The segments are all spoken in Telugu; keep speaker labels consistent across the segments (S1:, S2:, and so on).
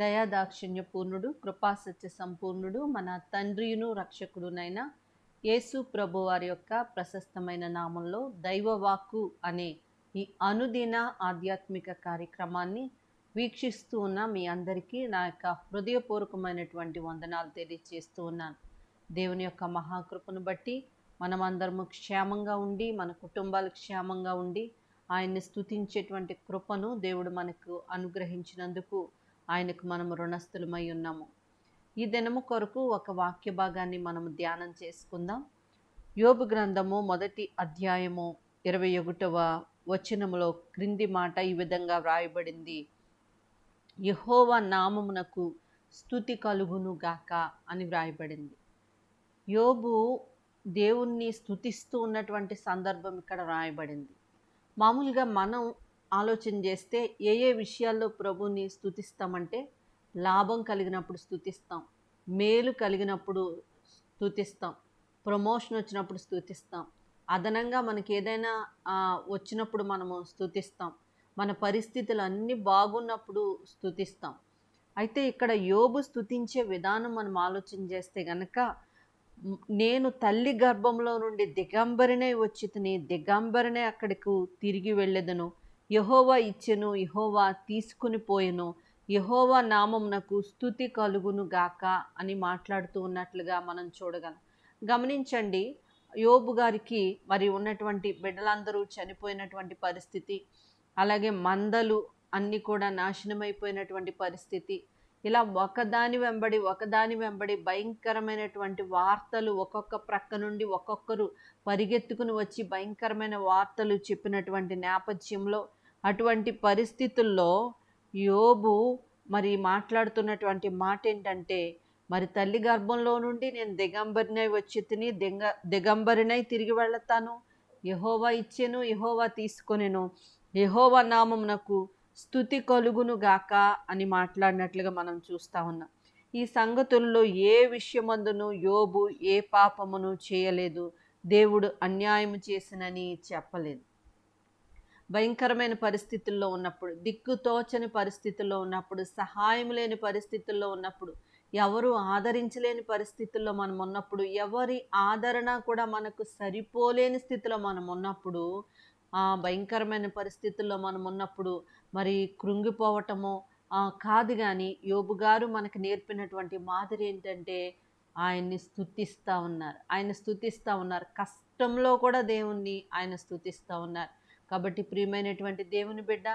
S1: దయాదాక్షిణ్య పూర్ణుడు, కృపాసత్య సంపూర్ణుడు, మన తండ్రియును రక్షకుడునైన యేసు ప్రభు వారి యొక్క ప్రశస్తమైన నామంలో దైవవాక్కు అనే ఈ అనుదిన ఆధ్యాత్మిక కార్యక్రమాన్ని వీక్షిస్తూ ఉన్న మీ అందరికీ నా యొక్క హృదయపూర్వకమైనటువంటి వందనాలు తెలియజేస్తూ ఉన్నాను. దేవుని యొక్క మహాకృపను బట్టి మనమందరము క్షేమంగా ఉండి, మన కుటుంబాలు క్షేమంగా ఉండి, ఆయన్ని స్తుతించేటువంటి కృపను దేవుడు మనకు అనుగ్రహించినందుకు ఆయనకు మనము రుణస్థులమై ఉన్నాము. ఈ దినము కొరకు ఒక వాక్య భాగాన్ని మనము ధ్యానం చేసుకుందాం. యోబు గ్రంథము 1వ అధ్యాయము 21వ వచనములో క్రింది మాట ఈ విధంగా వ్రాయబడింది: యెహోవా నామమునకు స్తుతి కలుగును గాక అని వ్రాయబడింది. యోబు దేవుణ్ణి స్తుతిస్తూ ఉన్నటువంటి సందర్భం ఇక్కడ వ్రాయబడింది. మామూలుగా మనం ఆలోచన చేస్తే ఏ విషయాల్లో ప్రభుని స్తుతిస్తామంటే, లాభం కలిగినప్పుడు స్తుతిస్తాం, మేలు కలిగినప్పుడు స్తుతిస్తాం, ప్రమోషన్ వచ్చినప్పుడు స్తుతిస్తాం, అదనంగా మనకి ఏదైనా వచ్చినప్పుడు మనము స్తుతిస్తాం, మన పరిస్థితులు అన్నీ బాగున్నప్పుడు స్తుతిస్తాం. అయితే ఇక్కడ యోబు స్తుతించే విధానం మనం ఆలోచన చేస్తే గనక, నేను తల్లి గర్భంలో నుండి దిగంబరినై వచ్చితిని, దిగంబరినై అక్కడికి తిరిగి వెళ్ళెదను, యెహోవా ఇచ్చెను, యెహోవా తీసుకుని పోయెను, యెహోవా నామమునకు స్తుతి కలుగును గాక అని మాట్లాడుతూ ఉన్నట్లుగా మనం చూడగలం. గమనించండి, యోబు గారికి మరి ఉన్నటువంటి బిడ్డలందరూ చనిపోయినటువంటి పరిస్థితి, అలాగే మందలు అన్నీ కూడా నాశనమైపోయినటువంటి పరిస్థితి, ఇలా ఒకదాని వెంబడి భయంకరమైనటువంటి వార్తలు ఒక్కొక్క ప్రక్క నుండి ఒక్కొక్కరు పరిగెత్తుకుని వచ్చి భయంకరమైన వార్తలు చెప్పినటువంటి నేపథ్యంలో, అటువంటి పరిస్థితుల్లో యోబు మరి మాట్లాడుతున్నటువంటి మాట ఏంటంటే, మరి తల్లి గర్భంలో నుండి నేను దిగంబరినై వచ్చి తిని దిగంబరినై తిరిగి వెళతాను, యెహోవా ఇచ్చెను, యెహోవా తీసుకొనెను, యెహోవా నామమునకు స్తుతి కలుగును గాక అని మాట్లాడినట్లుగా మనం చూస్తూ ఉన్నాం. ఈ సంగతుల్లో ఏ విషయమందును యోబు ఏ పాపమును చేయలేదు, దేవుడు అన్యాయము చేసినని చెప్పలేదు. భయంకరమైన పరిస్థితుల్లో ఉన్నప్పుడు, దిక్కుతోచని పరిస్థితుల్లో ఉన్నప్పుడు, సహాయం లేని పరిస్థితుల్లో ఉన్నప్పుడు, ఎవరు ఆదరించలేని పరిస్థితుల్లో మనం ఉన్నప్పుడు, ఎవరి ఆదరణ కూడా మనకు సరిపోలేని స్థితిలో మనం ఉన్నప్పుడు, ఆ భయంకరమైన పరిస్థితుల్లో మనం ఉన్నప్పుడు మరి కృంగిపోవటమో కాదు. కానీ యోబు గారు మనకు నేర్పినటువంటి మాదిరి ఏంటంటే, ఆయన్ని స్తుతిస్తూ ఉన్నారు. కష్టంలో కూడా దేవుణ్ణి ఆయన స్తుతిస్తూ ఉన్నారు. కాబట్టి ప్రియమైనటువంటి దేవుని బిడ్డ,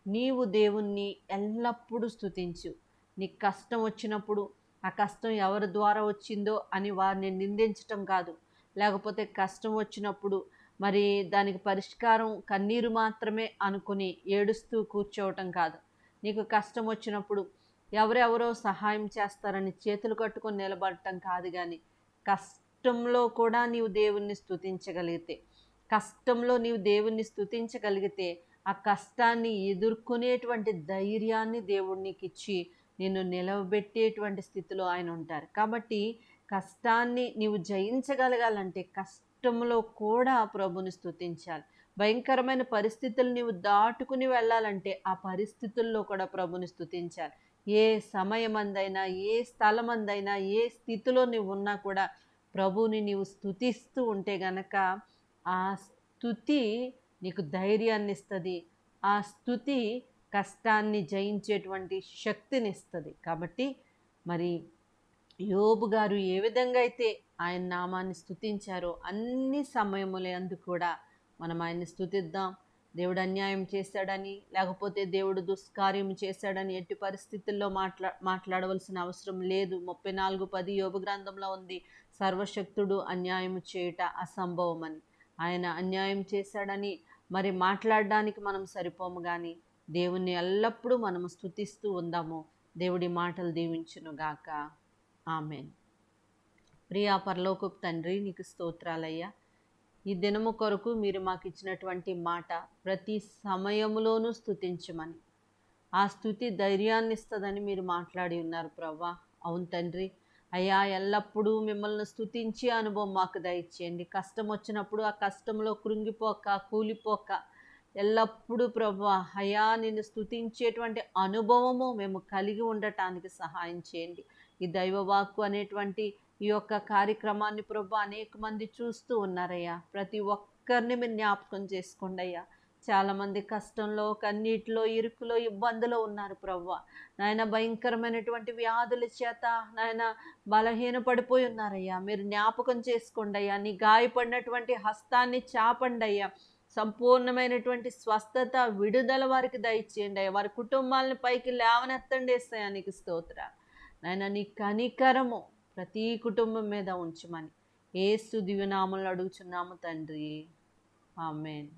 S1: నీవు దేవుణ్ణి ఎల్లప్పుడూ స్తుతించు. నీకు కష్టం వచ్చినప్పుడు ఆ కష్టం ఎవరి ద్వారా వచ్చిందో అని వారిని నిందించటం కాదు, లేకపోతే కష్టం వచ్చినప్పుడు మరి దానికి పరిష్కారం కన్నీరు మాత్రమే అనుకుని ఏడుస్తూ కూర్చోవటం కాదు. నీకు కష్టం వచ్చినప్పుడు ఎవరెవరో సహాయం చేస్తారని చేతులు కట్టుకొని నిలబడటం కాదు. కానీ కష్టంలో కూడా నీవు దేవుణ్ణి స్తుతించగలిగితే ఆ కష్టాన్ని ఎదుర్కొనేటువంటి ధైర్యాన్ని దేవుడు నీకు ఇచ్చి నిన్ను నిలవబెట్టేటువంటి స్థితిలో ఆయన ఉంటారు. కాబట్టి కష్టాన్ని నీవు జయించగలగాలంటే కష్టంలో కూడా ప్రభుని స్తుతించాలి. భయంకరమైన పరిస్థితులు నీవు దాటుకుని వెళ్ళాలంటే ఆ పరిస్థితుల్లో కూడా ప్రభుని స్తుతించాలి. ఏ సమయమందైనా, ఏ స్థలమందైనా, ఏ స్థితిలో నువ్వు ఉన్నా కూడా ప్రభువుని నీవు స్తుతిస్తూ ఉంటే గనక ఆ స్తుతి నీకు ధైర్యాన్ని ఇస్తుంది, ఆ స్తుతి కష్టాన్ని జయించేటువంటి శక్తిని ఇస్తుంది. కాబట్టి మరి యోబు గారు ఏ విధంగా అయితే ఆయన నామాన్ని స్తుతించారో అన్ని సమయములందు కూడా మనం ఆయన్ని స్తుతిద్దాం. దేవుడు అన్యాయం చేశాడని, లేకపోతే దేవుడు దుష్కార్యం చేశాడని ఎట్టి పరిస్థితుల్లో మాట్లాడవలసిన అవసరం లేదు. 34:10 యోబు గ్రంథంలో ఉంది, సర్వశక్తుడు అన్యాయం చేయుట అసంభవమని. ఆయన అన్యాయం చేశాడని మరి మాట్లాడడానికి మనం సరిపోము. కానీ దేవుణ్ణి ఎల్లప్పుడూ మనము స్తుతిస్తూ ఉందాము. దేవుడి మాటలు దీవించును గాక. ఆమెన్. ప్రియా పరలోకపు తండ్రి, నీకు స్తోత్రాలయ్యా. ఈ దినము కొరకు మీరు మాకు ఇచ్చినటువంటి మాట, ప్రతి సమయములోనూ స్తుతించమని, ఆ స్తుతి ధైర్యాన్ని ఇస్తుందని మీరు మాట్లాడి ఉన్నారు ప్రవ్వా. అవును తండ్రి అయ్యా, ఎల్లప్పుడూ మిమ్మల్ని స్తుతించే అనుభవం మాకు దయచేయండి. కష్టం వచ్చినప్పుడు ఆ కష్టంలో కృంగిపోక, కూలిపోక, ఎల్లప్పుడూ ప్రభువా అయా నిన్ను స్తుతించేటువంటి అనుభవము మేము కలిగి ఉండటానికి సహాయం చేయండి. ఈ దైవవాక్కు అనేటువంటి ఈ యొక్క కార్యక్రమాన్ని ప్రభు అనేక మంది చూస్తూ ఉన్నారయ్యా. ప్రతి ఒక్కరిని మీరు జ్ఞాపకం చేసుకోండి అయ్యా. చాలామంది కష్టంలో, కన్నీటిలో, ఇరుకులో, ఇబ్బందులో ఉన్నారు ప్రభువా. నాయన భయంకరమైనటువంటి వ్యాధుల చేత నాయన బలహీనపడిపోయి ఉన్నారయ్యా. మీరు జ్ఞాపకం చేసుకోండి అయ్యా. నీ గాయపడినటువంటి హస్తాన్ని చాపండి అయ్యా. సంపూర్ణమైనటువంటి స్వస్థత, విడుదల వారికి దయచేయండి అయ్యా. వారి కుటుంబాలను పైకి లేవనెత్తండి యేసయ్యా. నీకు స్తోత్రాలు నాయన. నీ కనికరము ప్రతి కుటుంబం మీద ఉంచమని యేసు దివ్యనామములో అడుగుచున్నాము తండ్రి. ఆమేన్.